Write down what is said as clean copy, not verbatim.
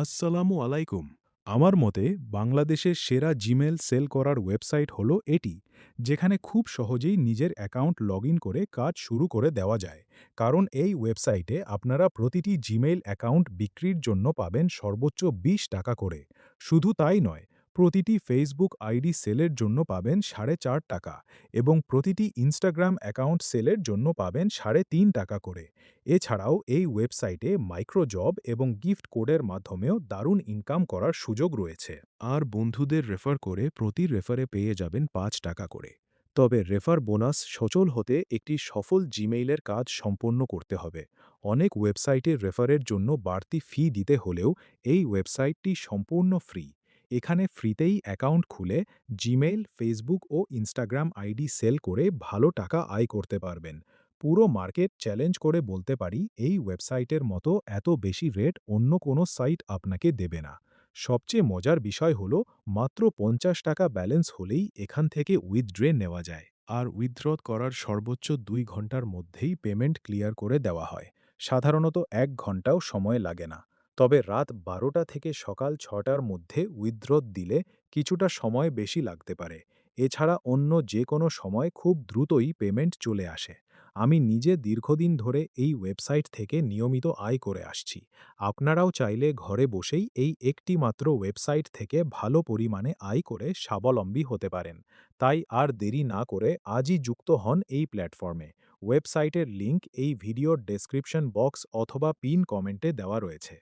আসসালামু আলাইকুম। আমার মতে বাংলাদেশের সেরা জিমেল সেল করার ওয়েবসাইট হলো এটি, যেখানে খুব সহজেই নিজের অ্যাকাউন্ট লগইন করে কাজ শুরু করে দেওয়া যায়। কারণ এই ওয়েবসাইটে আপনারা প্রতিটি জিমেইল অ্যাকাউন্ট বিক্রির জন্য পাবেন সর্বোচ্চ ২০ টাকা করে। শুধু তাই নয়, প্রতিটি ফেসবুক আইডি সেলের জন্য পাবেন ৪.৫ টাকা এবং প্রতিটি ইনস্টাগ্রাম অ্যাকাউন্ট সেলের জন্য পাবেন ৩.৫ টাকা করে। এছাড়াও এই ওয়েবসাইটে মাইক্রোজব এবং গিফট কোডের মাধ্যমেও দারুণ ইনকাম করার সুযোগ রয়েছে। আর বন্ধুদের রেফার করে প্রতি রেফারে পেয়ে যাবেন ৫ টাকা করে। তবে রেফার বোনাস সচল হতে একটি সফল জিমেইলের কাজ সম্পন্ন করতে হবে। অনেক ওয়েবসাইটে রেফারের জন্য বাড়তি ফি দিতে হলেও এই ওয়েবসাইটটি সম্পূর্ণ ফ্রি। এখানে ফ্রিতেই অ্যাকাউন্ট খুলে জিমেইল, ফেসবুক ও ইনস্টাগ্রাম আইডি সেল করে ভালো টাকা আয় করতে পারবেন। পুরো মার্কেট চ্যালেঞ্জ করে বলতে পারি, এই ওয়েবসাইটের মতো এত বেশি রেট অন্য কোনো সাইট আপনাকে দেবে না। সবচেয়ে মজার বিষয় হলো, মাত্র ৫০ টাকা ব্যালেন্স হলেই এখান থেকে উইথড্রে নেওয়া যায়। আর উইথড্র করার সর্বোচ্চ ২ ঘন্টার মধ্যেই পেমেন্ট ক্লিয়ার করে দেওয়া হয়। সাধারণত ১ ঘন্টাও সময় লাগে না। তবে রাত ১২টা থেকে সকাল ৬টার মধ্যে উইথড্র দিলে কিছুটা সময় বেশি লাগতে পারে। এছাড়া অন্য যে কোনো সময় খুব দ্রুতই পেমেন্ট চলে আসে। আমি নিজে দীর্ঘদিন ধরে এই ওয়েবসাইট থেকে নিয়মিত আয় করে আসছি। আপনারাও চাইলে ঘরে বসেই এই একটি মাত্র ওয়েবসাইট থেকে ভালো পরিমাণে আয় করে স্বাবলম্বী হতে পারেন। তাই আর দেরি না করে আজই যুক্ত হন এই প্ল্যাটফর্মে। ওয়েবসাইটের লিংক এই ভিডিওর ডেসক্রিপশন বক্স অথবা পিন কমেন্টে দেওয়া রয়েছে।